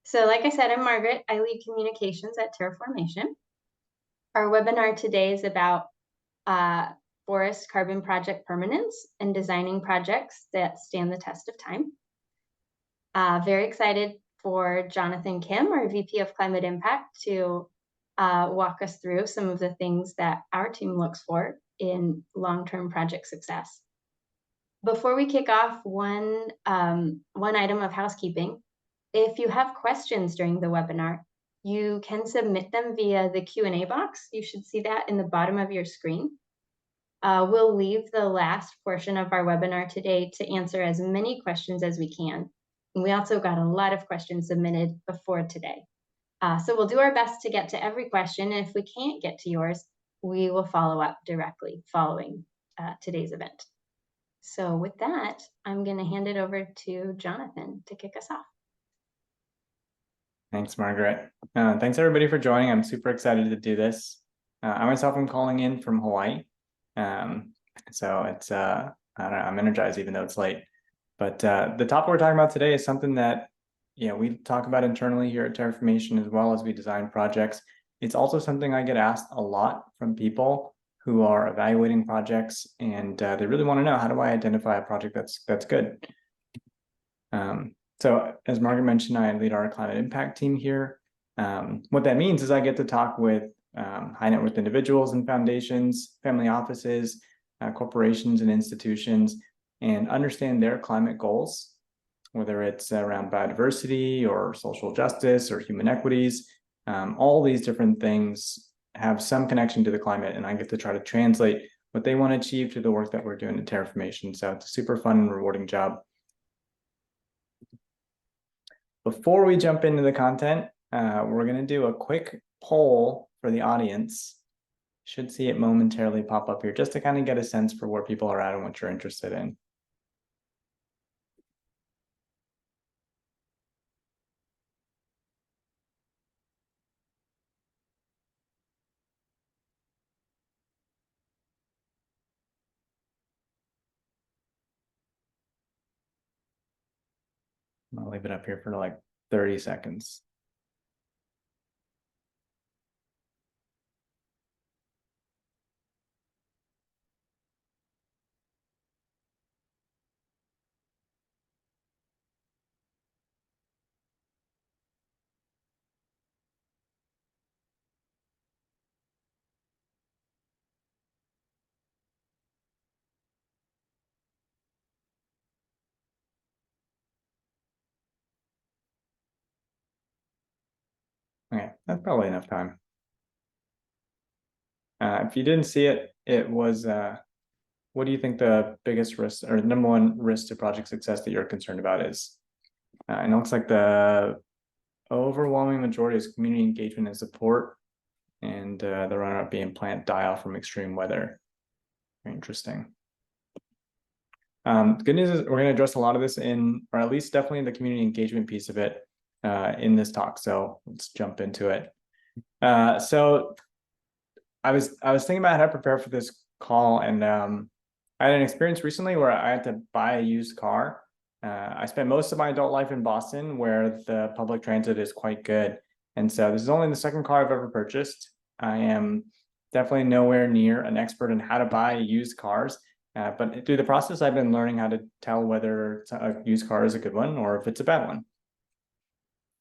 So like I said, I'm Margaret. I lead communications at Terraformation. Our webinar today is about forest carbon project permanence and designing projects that stand the test of time. Very excited for Jonathan Kim, our VP of Climate Impact, to walk us through some of the things that our team looks for in long-term project success. Before we kick off, one item of housekeeping. If you have questions during the webinar, you can submit them via the Q&A box. You should see that in the bottom of your screen. We'll leave the last portion of our webinar today to answer as many questions as we can. And we also got a lot of questions submitted before today. So we'll do our best to get to every question. And if we can't get to yours, we will follow up directly following today's event. So with that, I'm going to hand it over to Jonathan to kick us off. Thanks, Margaret. Thanks everybody for joining. I'm super excited to do this. I myself am calling in from Hawaii. So it's, I don't know, I'm energized even though it's late. But the topic we're talking about today is something that, we talk about internally here at Terraformation as well as we design projects. It's also something I get asked a lot from people who are evaluating projects, and they really want to know, how do I identify a project that's good? So as Margaret mentioned, I lead our climate impact team here. What that means is I get to talk with high net worth individuals and foundations, family offices, corporations and institutions, and understand their climate goals, whether it's around biodiversity or social justice or human equities. All these different things have some connection to the climate, and I get to try to translate what they want to achieve to the work that we're doing at Terraformation. So it's a super fun and rewarding job. Before we jump into the content, we're going to do a quick poll for the audience. Should see it momentarily pop up here just to kind of get a sense for where people are at and what you're interested in. I'll leave it up here for like 30 seconds. Okay, that's probably enough time. If you didn't see it, it was, what do you think the biggest risk or the number one risk to project success that you're concerned about is? And it looks like the overwhelming majority is community engagement and support, and the runner-up being plant die-off from extreme weather. Very interesting. The good news is we're going to address a lot of this in, or at least definitely the community engagement piece of it in this talk. So let's jump into it. So I was thinking about how to prepare for this call, and I had an experience recently where I had to buy a used car. I spent most of my adult life in Boston, where the public transit is quite good. And so this is only the second car I've ever purchased. I am definitely nowhere near an expert in how to buy used cars. But through the process, I've been learning how to tell whether a used car is a good one or if it's a bad one.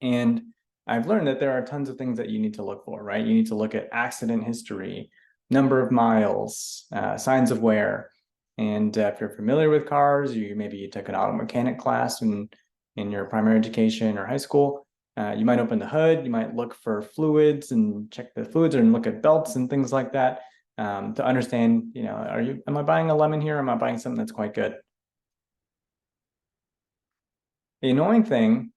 And I've learned that there are tons of things that you need to look for, right? You need to look at accident history, number of miles, signs of wear. And if you're familiar with cars, maybe you took an auto mechanic class in your primary education or high school, you might open the hood, you might look for fluids and check the fluids and look at belts and things like that to understand, am I buying a lemon here? Or am I buying something that's quite good? The annoying thing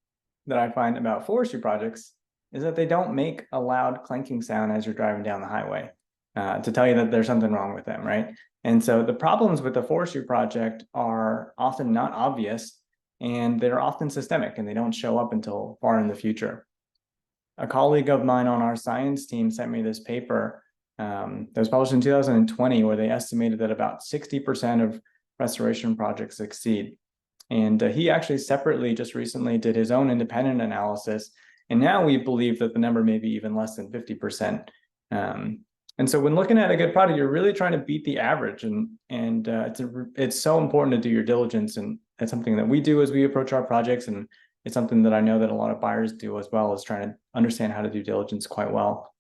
that I find about forestry projects is that they don't make a loud clanking sound as you're driving down the highway to tell you that there's something wrong with them, right? And so the problems with the forestry project are often not obvious, and they're often systemic, and they don't show up until far in the future. A colleague of mine on our science team sent me this paper that was published in 2020, where they estimated that about 60% of restoration projects succeed. And he actually separately just recently did his own independent analysis, And now we believe that the number may be even less than 50%. And so when looking at a good product, you're really trying to beat the average, and it's so important to do your diligence, and it's something that we do as we approach our projects, and it's something that I know that a lot of buyers do as well, is trying to understand how to do diligence quite well.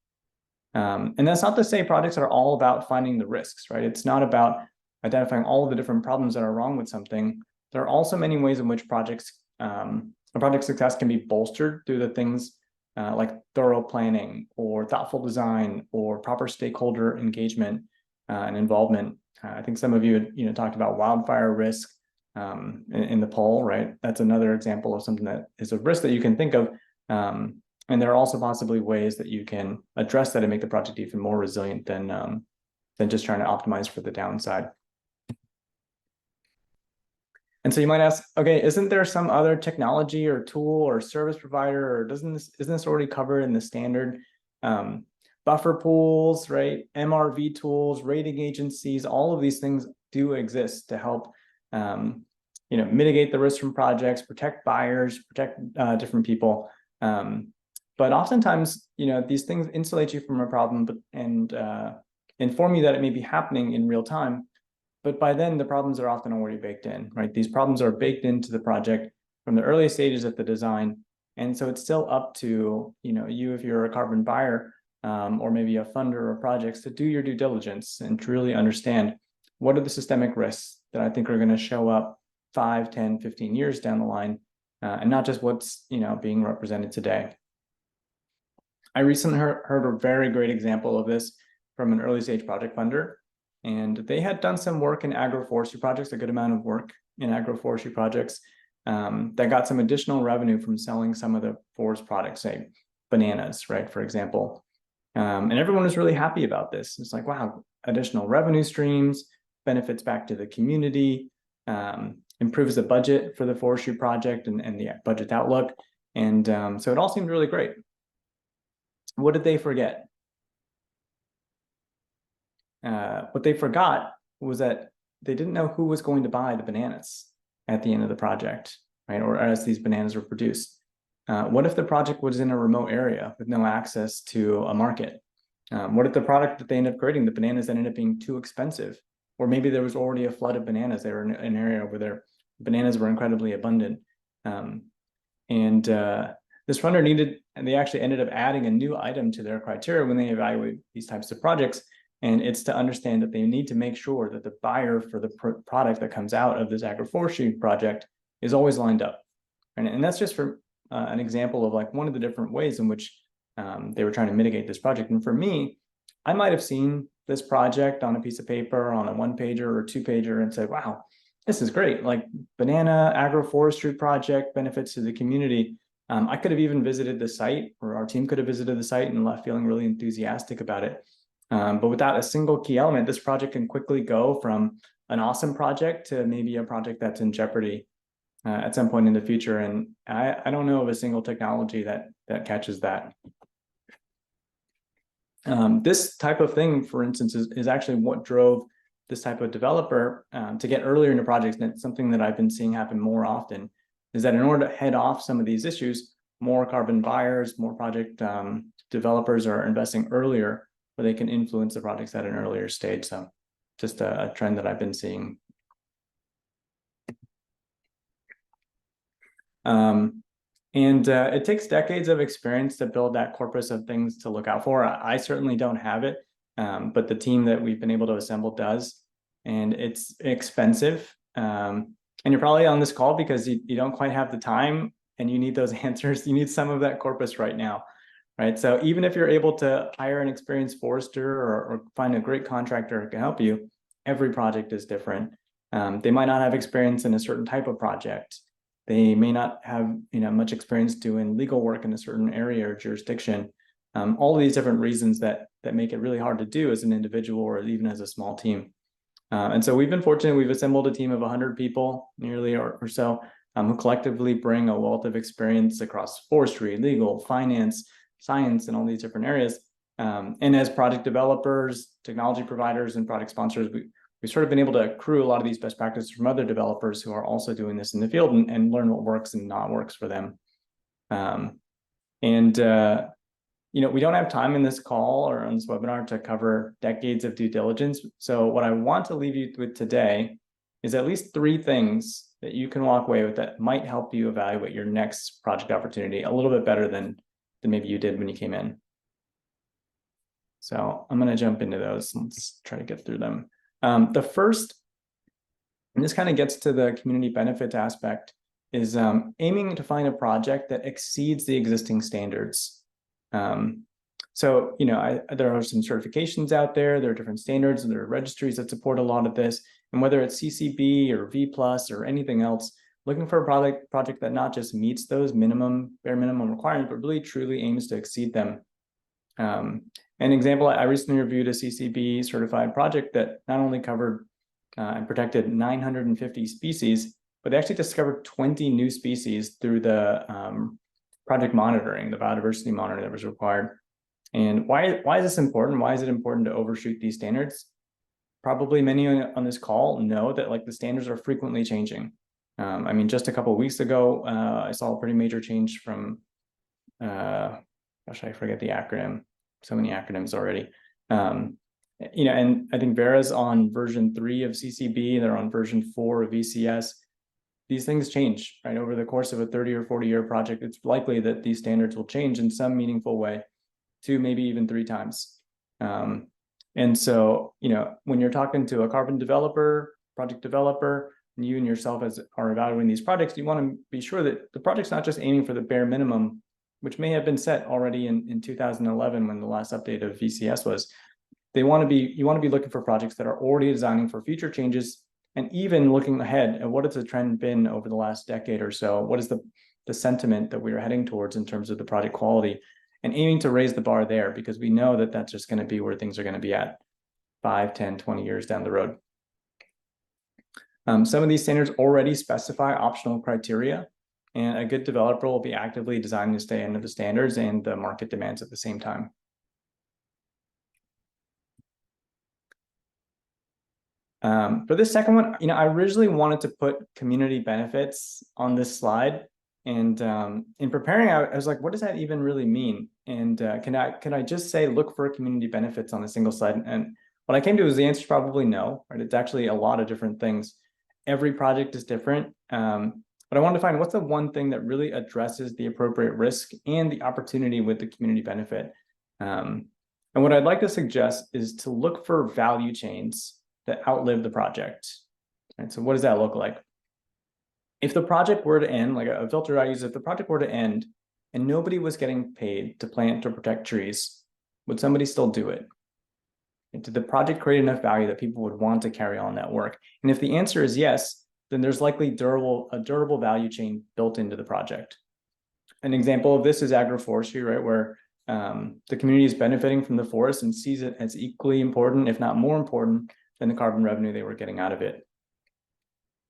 And that's not to say projects are all about finding the risks, right? It's not about identifying all of the different problems that are wrong with something. There are also many ways in which a project success can be bolstered through the things like thorough planning or thoughtful design or proper stakeholder engagement and involvement. I think some of you had, talked about wildfire risk in the poll, right? That's another example of something that is a risk that you can think of. And there are also possibly ways that you can address that and make the project even more resilient than just trying to optimize for the downside. And so you might ask, okay, isn't there some other technology or tool or service provider, or isn't this already covered in the standard? Buffer pools, right? MRV tools, rating agencies, all of these things do exist to help mitigate the risk from projects, protect buyers, protect different people. But oftentimes, these things insulate you from a problem, and inform you that it may be happening in real time. But by then, the problems are often already baked in, right? These problems are baked into the project from the early stages of the design. And so it's still up to, you, if you're a carbon buyer, or maybe a funder of projects, to do your due diligence and to really understand what are the systemic risks that I think are going to show up 5, 10, 15 years down the line, and not just what's, being represented today. I recently heard a very great example of this from an early stage project funder. And they had done some work in agroforestry projects, a good amount of work in agroforestry projects that got some additional revenue from selling some of the forest products, say bananas, right, for example. And everyone was really happy about this. It's like, wow, additional revenue streams, benefits back to the community, improves the budget for the forestry project and the budget outlook. And so it all seemed really great. What did they forget? What they forgot was that they didn't know who was going to buy the bananas at the end of the project, right? Or as these bananas were produced. What if the project was in a remote area with no access to a market? What if the product that they ended up creating, the bananas, ended up being too expensive? Or maybe there was already a flood of bananas. They were in an area where their bananas were incredibly abundant. This funder they actually ended up adding a new item to their criteria when they evaluate these types of projects. And it's to understand that they need to make sure that the buyer for the product that comes out of this agroforestry project is always lined up. And that's just for an example of like one of the different ways in which they were trying to mitigate this project. And for me, I might have seen this project on a piece of paper, on a 1-pager or 2-pager, and said, wow, this is great. Like banana agroforestry project, benefits to the community. I could have even visited the site, or our team could have visited the site and left feeling really enthusiastic about it. But without a single key element, this project can quickly go from an awesome project to maybe a project that's in jeopardy at some point in the future. And I don't know of a single technology that catches that. This type of thing, for instance, is actually what drove this type of developer to get earlier into projects. And it's something that I've been seeing happen more often, is that in order to head off some of these issues, more carbon buyers, more project developers are investing earlier, where they can influence the projects at an earlier stage. So just a trend that I've been seeing. It takes decades of experience to build that corpus of things to look out for. I certainly don't have it, but the team that we've been able to assemble does, and it's expensive. And you're probably on this call because you don't quite have the time and you need those answers. You need some of that corpus right now. Right. So even if you're able to hire an experienced forester or find a great contractor who can help you, every project is different. They might not have experience in a certain type of project. They may not have much experience doing legal work in a certain area or jurisdiction. All of these different reasons that make it really hard to do as an individual or even as a small team. And so we've been fortunate. We've assembled a team of 100 people, nearly or so, who collectively bring a wealth of experience across forestry, legal, finance, science, and all these different areas. And as project developers, technology providers, and product sponsors, we've sort of been able to accrue a lot of these best practices from other developers who are also doing this in the field and learn what works and not works for them. And we don't have time in this call or on this webinar to cover decades of due diligence. So what I want to leave you with today is at least 3 things that you can walk away with that might help you evaluate your next project opportunity a little bit better than maybe you did when you came in. So I'm going to jump into those. Let's try to get through them. The first, and this kind of gets to the community benefit aspect, is aiming to find a project that exceeds the existing standards. So, there are some certifications out there, there are different standards, and there are registries that support a lot of this. And whether it's CCB or V+ or anything else, looking for a project that not just meets those bare minimum requirements, but really truly aims to exceed them. An example, I recently reviewed a CCB certified project that not only covered and protected 950 species, but they actually discovered 20 new species through the project monitoring, the biodiversity monitoring that was required. And why is this important? Why is it important to overshoot these standards? Probably many on this call know that the standards are frequently changing. I mean, just a couple of weeks ago, I saw a pretty major change from, gosh, I forget the acronym. So many acronyms already. And I think Vera's on version 3 of CCB, they're on version 4 of VCS. These things change, right? Over the course of a 30 or 40-year project, it's likely that these standards will change in some meaningful way, 2, maybe even 3 times. And so, when you're talking to a carbon developer, project developer, and you and yourself are evaluating these projects, you want to be sure that the project's not just aiming for the bare minimum, which may have been set already in 2011 when the last update of VCS was. You want to be looking for projects that are already designing for future changes, and even looking ahead at what has the trend been over the last decade or so. What is the sentiment that we are heading towards in terms of the project quality, and aiming to raise the bar there, because we know that that's just going to be where things are going to be at 5, 10, 20 years down the road. Some of these standards already specify optional criteria, and a good developer will be actively designing to stay under the standards and the market demands at the same time. For this second one, I originally wanted to put community benefits on this slide. And in preparing, I was like, what does that even really mean? And can I just say, look for community benefits on a single slide? And what I came to is the answer is probably no, right? It's actually a lot of different things. Every project is different. But I wanted to find what's the one thing that really addresses the appropriate risk and the opportunity with the community benefit. And what I'd like to suggest is to look for value chains that outlive the project. Right? So what does that look like? If the project were to end, like a filter I use, if the project were to end and nobody was getting paid to plant or protect trees, would somebody still do it? And did the project create enough value that people would want to carry on that work? And if the answer is yes, then there's likely a durable value chain built into the project. An example of this is agroforestry, right? Where the community is benefiting from the forest and sees it as equally important, if not more important, than the carbon revenue they were getting out of it.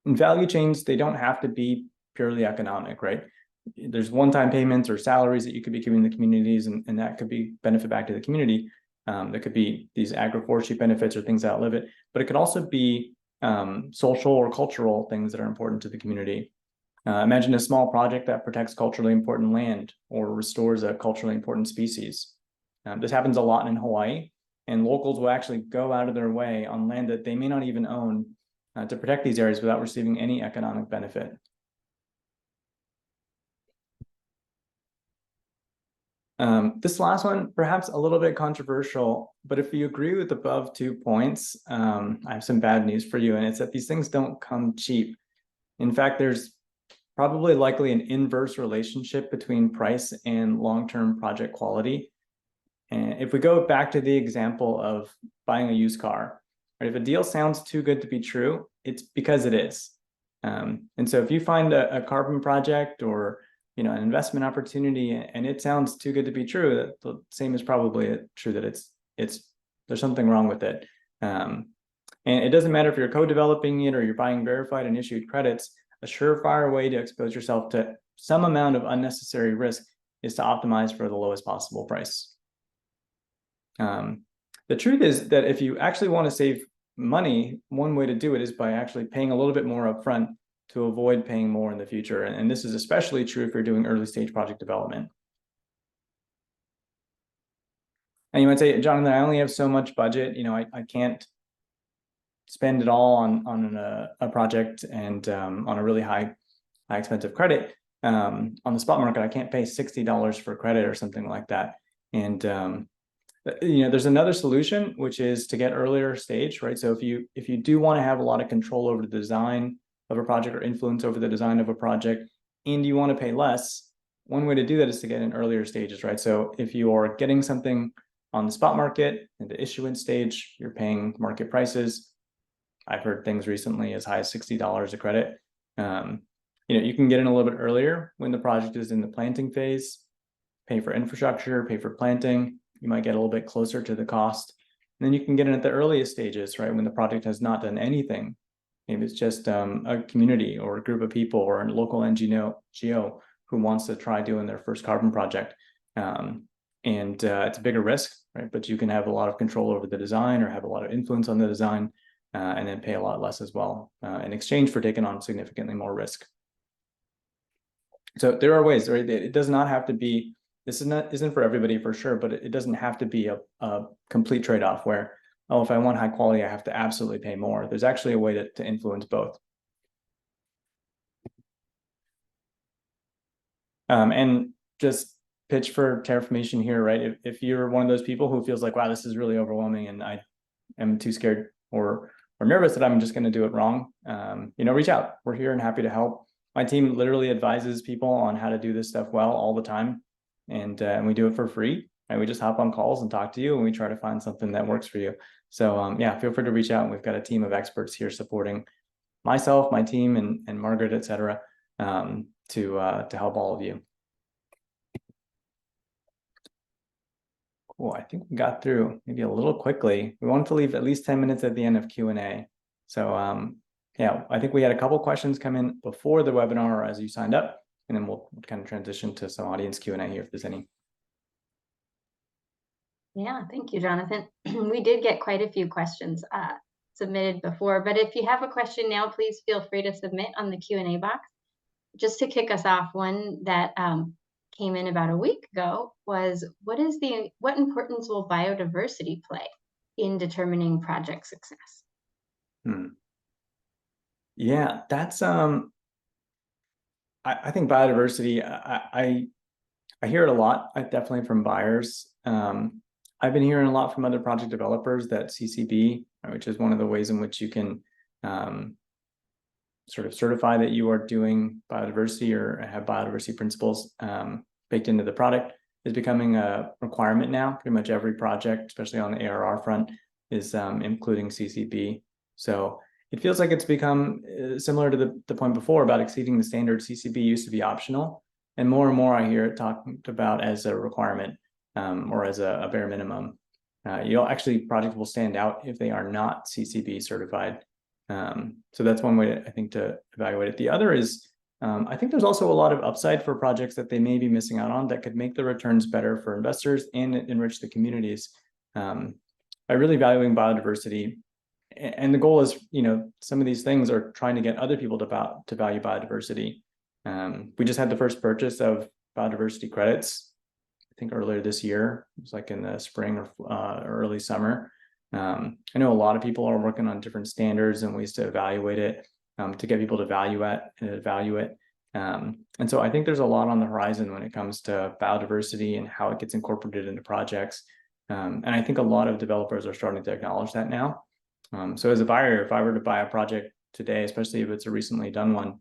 And value chains, they don't have to be purely economic, right? There's one-time payments or salaries that you could be giving the communities, and that could be benefit back to the community. That could be these agroforestry benefits or things that outlive it, but it could also be social or cultural things that are important to the community. Imagine a small project that protects culturally important land or restores a culturally important species. This happens a lot in Hawaii, and locals will actually go out of their way on land that they may not even own to protect these areas without receiving any economic benefit. This last one, perhaps a little bit controversial, but if you agree with the above 2 points, I have some bad news for you, and it's that these things don't come cheap. In fact, there's probably likely an inverse relationship between price and long-term project quality. And if we go back to the example of buying a used car, right, if a deal sounds too good to be true, it's because it is. And so if you find a carbon project or an investment opportunity and it sounds too good to be true, the same is probably true that there's something wrong with it. And it doesn't matter if you're co-developing it or you're buying verified and issued credits. A surefire way to expose yourself to some amount of unnecessary risk is to optimize for the lowest possible price. The truth is that if you actually want to save money, one way to do it is by actually paying a little bit more upfront to avoid paying more in the future. And this is especially true if you're doing early stage project development. And you might say, Jonathan, I only have so much budget, I can't spend it all on a project and on a really high expensive credit. On the spot market, I can't pay $60 for credit or something like that. And there's another solution, which is to get earlier stage, right? So if you do want to have a lot of control over the design of a project or influence over the design of a project, and you want to pay less, one way to do that is to get in earlier stages, right? So if you are getting something on the spot market in the issuance stage, you're paying market prices. I've heard things recently as high as $60 a credit. You can get in a little bit earlier when the project is in the planting phase, pay for infrastructure, pay for planting. You might get a little bit closer to the cost. And then you can get in at the earliest stages, right? When the project has not done anything. Maybe it's just a community or a group of people or a local NGO who wants to try doing their first carbon project. It's a bigger risk, right? But you can have a lot of control over the design or have a lot of influence on the design, and then pay a lot less as well in exchange for taking on significantly more risk. So there are ways, right? It does not have to be, this isn't for everybody for sure, but it doesn't have to be a complete trade-off where, oh, if I want high quality, I have to absolutely pay more. There's actually a way to influence both. And just pitch for Terraformation here, right? If you're one of those people who feels like, wow, this is really overwhelming and I am too scared or nervous that I'm just going to do it wrong, reach out. We're here and happy to help. My team literally advises people on how to do this stuff well all the time. And we do it for free. And we just hop on calls and talk to you and we try to find something that works for you. So yeah, feel free to reach out. And we've got a team of experts here supporting myself, my team, and Margaret, et cetera, to help all of you. Cool. I think we got through maybe a little quickly. We wanted to leave at least 10 minutes at the end of Q&A. So yeah, I think we had a couple questions come in before the webinar or as you signed up, and then we'll kind of transition to some audience Q&A here if there's any. Yeah, thank you, Jonathan. We did get quite a few questions submitted before, but if you have a question now, please feel free to submit on the Q&A box. Just to kick us off, one that came in about a week ago was, what importance will biodiversity play in determining project success? Yeah, that's I think biodiversity, I hear it a lot, definitely from buyers. I've been hearing a lot from other project developers that CCB, which is one of the ways in which you can sort of certify that you are doing biodiversity or have biodiversity principles baked into the product, is becoming a requirement now. Pretty much every project, especially on the ARR front, is including CCB. So it feels like it's become similar to the point before about exceeding the standard. CCB used to be optional, and more I hear it talked about as a requirement or as a bare minimum. Projects will stand out if they are not CCB certified. So that's one way I think to evaluate it. The other is I think there's also a lot of upside for projects that they may be missing out on that could make the returns better for investors and enrich the communities by really valuing biodiversity. And the goal is, some of these things are trying to get other people to value biodiversity. We just had the first purchase of biodiversity credits, I think earlier this year. It was like in the spring or early summer. I know a lot of people are working on different standards and ways to evaluate it, to get people to value it. And so I think there's a lot on the horizon when it comes to biodiversity and how it gets incorporated into projects. And I think a lot of developers are starting to acknowledge that now. So as a buyer, if I were to buy a project today, especially if it's a recently done one,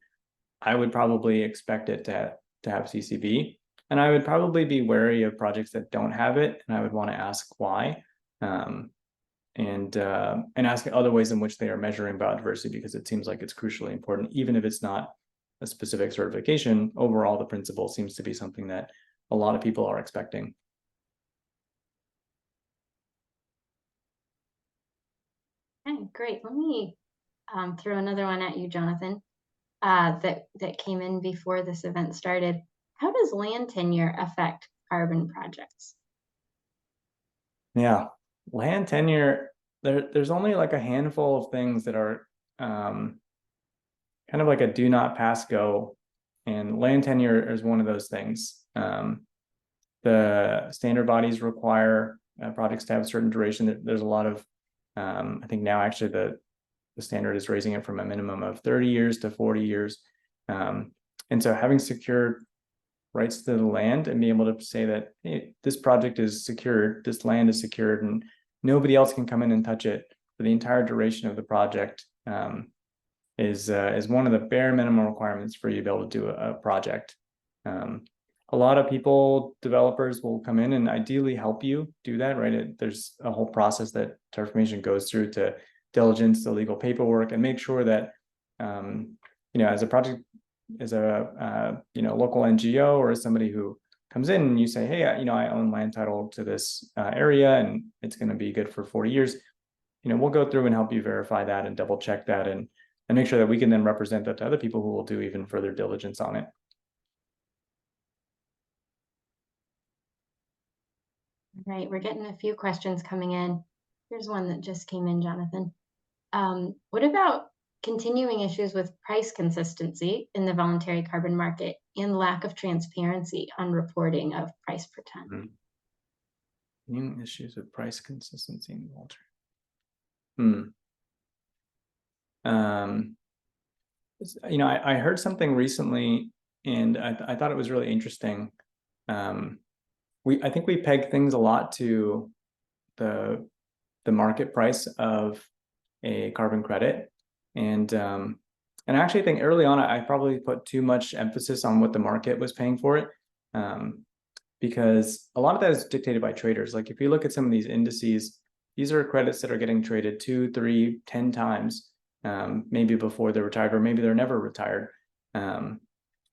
I would probably expect it to have CCB. And I would probably be wary of projects that don't have it. And I would want to ask why. And ask other ways in which they are measuring biodiversity, because it seems like it's crucially important, even if it's not a specific certification. Overall, the principle seems to be something that a lot of people are expecting. Okay, great. Let me throw another one at you, Jonathan, that came in before this event started. How does land tenure affect carbon projects? Yeah, land tenure, there's only like a handful of things that are kind of like a do not pass go, and land tenure is one of those things. The standard bodies require projects to have a certain duration. There's a lot of, I think now actually the standard is raising it from a minimum of 30 years to 40 years. And so having secured rights to the land and be able to say that, hey, this project is secured, this land is secured, and nobody else can come in and touch it for the entire duration of the project, is one of the bare minimum requirements for you to be able to do a project. A lot of people, developers, will come in and ideally help you do that, right? There's a whole process that Terraformation goes through to diligence the legal paperwork and make sure that, as a project, as a local NGO or as somebody who comes in and you say, hey, I own land title to this area and it's going to be good for 40 years. We'll go through and help you verify that and double check that and make sure that we can then represent that to other people who will do even further diligence on it. Right, we're getting a few questions coming in. Here's one that just came in, Jonathan. What about continuing issues with price consistency in the voluntary carbon market and lack of transparency on reporting of price per ton? New issues with price consistency in the voluntary. I heard something recently, and I thought it was really interesting. I think we peg things a lot to the market price of a carbon credit, and I actually think early on I probably put too much emphasis on what the market was paying for it, because a lot of that is dictated by traders. Like if you look at some of these indices, these are credits that are getting traded 2, 3, 10 times, maybe before they're retired, or maybe they're never retired.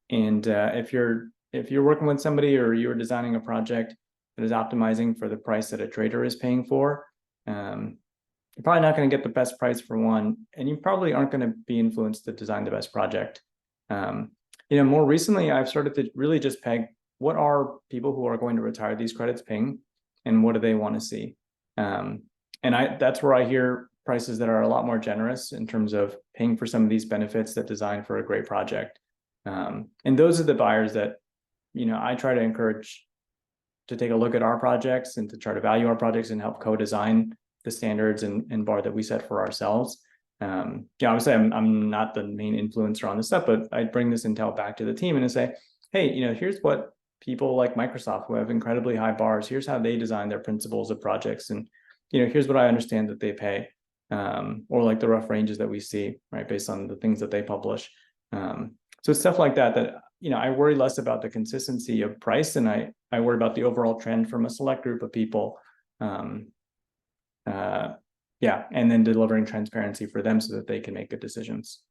If you're working with somebody or you're designing a project that is optimizing for the price that a trader is paying for, you're probably not going to get the best price for one, and you probably aren't going to be influenced to design the best project. More recently, I've started to really just peg what are people who are going to retire these credits paying, and what do they want to see. That's where I hear prices that are a lot more generous in terms of paying for some of these benefits that design for a great project. And those are the buyers that, I try to encourage to take a look at our projects and to try to value our projects and help co-design the standards and bar that we set for ourselves. Obviously I'm not the main influencer on this stuff, but I bring this intel back to the team and I say, hey, here's what people like Microsoft, who have incredibly high bars, here's how they design their principles of projects. And, here's what I understand that they pay, or like the rough ranges that we see, right, based on the things that they publish. So it's stuff like that, I worry less about the consistency of price, and I worry about the overall trend from a select group of people. And then delivering transparency for them so that they can make good decisions.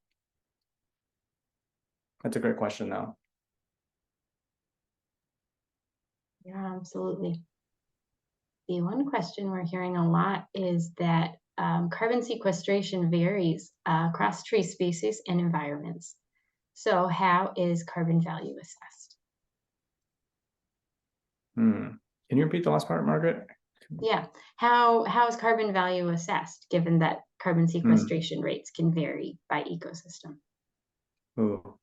That's a great question, though. Yeah, absolutely. The one question we're hearing a lot is that carbon sequestration varies across tree species and environments. So how is carbon value assessed? Can you repeat the last part, Margaret? Yeah, how is carbon value assessed, given that carbon sequestration rates can vary by ecosystem? Ooh.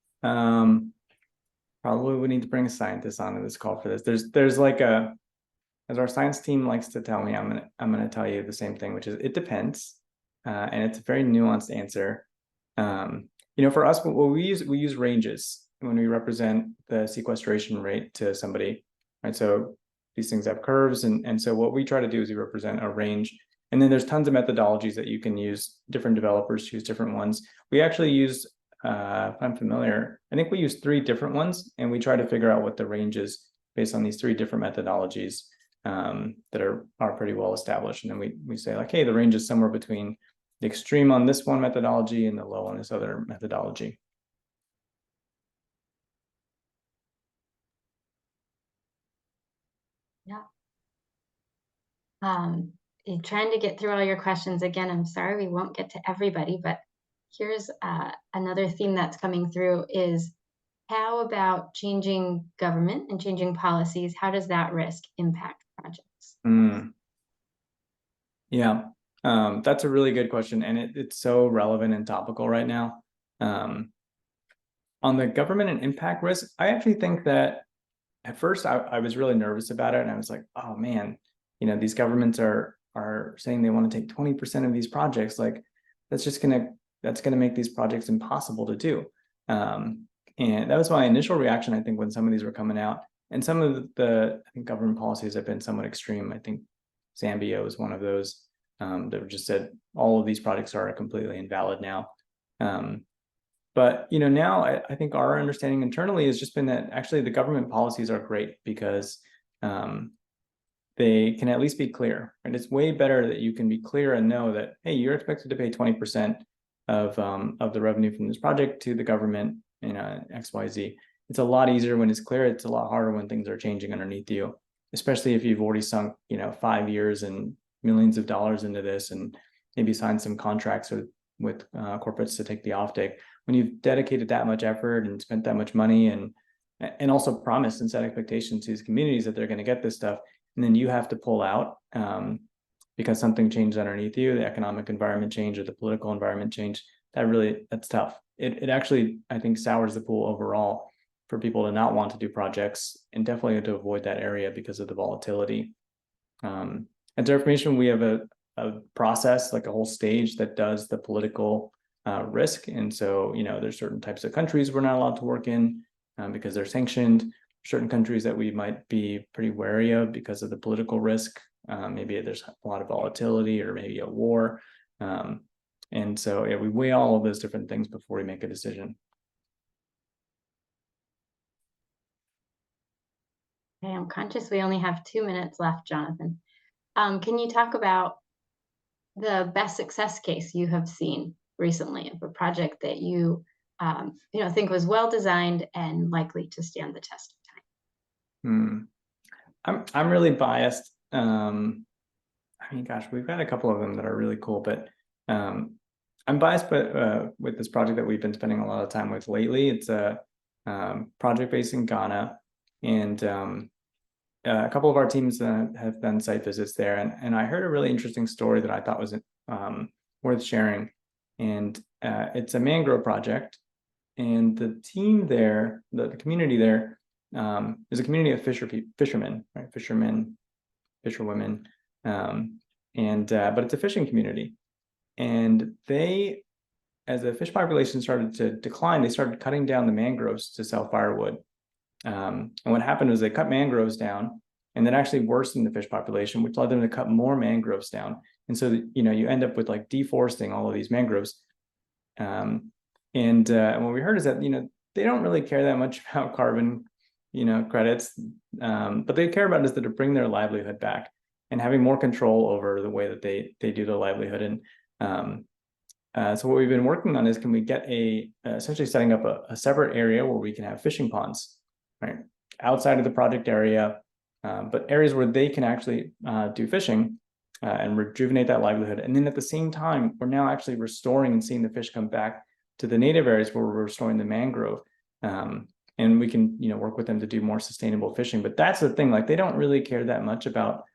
Probably we need to bring a scientist onto this call for this. There's like as our science team likes to tell me, I'm gonna tell you the same thing, which is it depends, and it's a very nuanced answer. For us, what we use ranges when we represent the sequestration rate to somebody, right? So these things have curves, and so what we try to do is we represent a range, and then there's tons of methodologies that you can use. Different developers use different ones. We actually use, if I'm familiar, I think we use 3 different ones, and we try to figure out what the range is based on these 3 different methodologies that are pretty well established. And then we say like, hey, the range is somewhere between the extreme on this one methodology and the low on this other methodology. Yeah. Trying to get through all your questions again. I'm sorry we won't get to everybody, but here's another theme that's coming through is how about changing government and changing policies? How does that risk impact projects? Yeah, that's a really good question, and it's so relevant and topical right now. On the government and impact risk, I actually think that at first I was really nervous about it, and I was like, oh man, these governments are saying they want to take 20% of these projects. Like, that's going to make these projects impossible to do. And that was my initial reaction, I think, when some of these were coming out. And some of I think government policies have been somewhat extreme. I think Zambia was one of those that just said all of these projects are completely invalid now. But now I think our understanding internally has just been that actually the government policies are great because they can at least be clear. And it's way better that you can be clear and know that, hey, you're expected to pay 20% of the revenue from this project to the government, XYZ. It's a lot easier when it's clear. It's a lot harder when things are changing underneath you, especially if you've already sunk 5 years and millions of dollars into this, and maybe signed some contracts with corporates to take the offtake. When you've dedicated that much effort and spent that much money and also promised and set expectations to these communities that they're going to get this stuff, and then you have to pull out because something changed underneath you, the economic environment change or the political environment change, that's tough. It actually, I think, sours the pool overall for people to not want to do projects, and definitely to avoid that area because of the volatility. At Terraformation, we have a process, like a whole stage that does the political risk. And so, there's certain types of countries we're not allowed to work in because they're sanctioned. Certain countries that we might be pretty wary of because of the political risk. Maybe there's a lot of volatility or maybe a war. And so, we weigh all of those different things before we make a decision. Okay, I'm conscious we only have 2 minutes left, Jonathan. Can you talk about the best success case you have seen recently of a project that you think was well designed and likely to stand the test of time? I'm really biased. Gosh, we've got a couple of them that are really cool, but I'm biased, but with this project that we've been spending a lot of time with lately. It's a project based in Ghana, and a couple of our teams have done site visits there, and I heard a really interesting story that I thought was worth sharing. And it's a mangrove project, and the team there, the community there, is a community of fishermen, right? Fisherwomen, but it's a fishing community, and they, as the fish population started to decline, they started cutting down the mangroves to sell firewood. And what happened was they cut mangroves down, and that actually worsened the fish population, which led them to cut more mangroves down. And so, you end up with like deforesting all of these mangroves. And what we heard is that, they don't really care that much about carbon, credits, but they care about is that to bring their livelihood back and having more control over the way that they do their livelihood. And so what we've been working on is, can we get essentially setting up a separate area where we can have fishing ponds, right, outside of the project area, but areas where they can actually do fishing and rejuvenate that livelihood. And then at the same time, we're now actually restoring and seeing the fish come back to the native areas where we're restoring the mangrove. And we can, work with them to do more sustainable fishing. But that's the thing, like, they don't really care that much about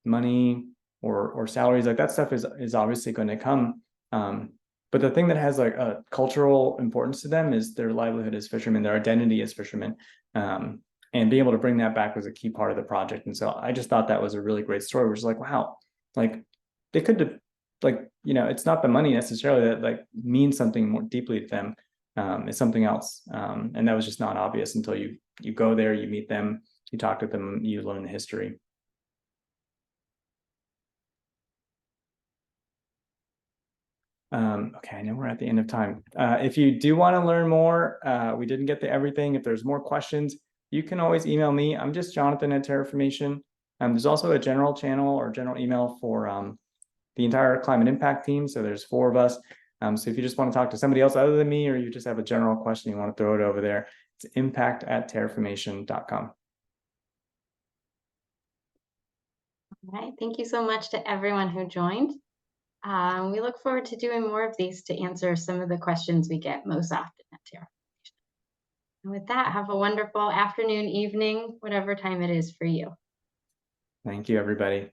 money or salaries. Like, that stuff is obviously going to come. But the thing that has like a cultural importance to them is their livelihood as fishermen, their identity as fishermen. And being able to bring that back was a key part of the project. And so I just thought that was a really great story, which is like, wow, like they could have, like, it's not the money necessarily that like means something more deeply to them. It's something else. And that was just not obvious until you go there, you meet them, you talk to them, you learn the history. Okay, I know we're at the end of time. If you do want to learn more, we didn't get to everything. If there's more questions, you can always email me. I'm just Jonathan at Terraformation. There's also a general channel or general email for the entire climate impact team. So there's 4 of us. So if you just want to talk to somebody else other than me, or you just have a general question, you want to throw it over there, it's impact@terraformation.com. All right, thank you so much to everyone who joined. We look forward to doing more of these to answer some of the questions we get most often at Terraformation. And with that, have a wonderful afternoon, evening, whatever time it is for you. Thank you, everybody.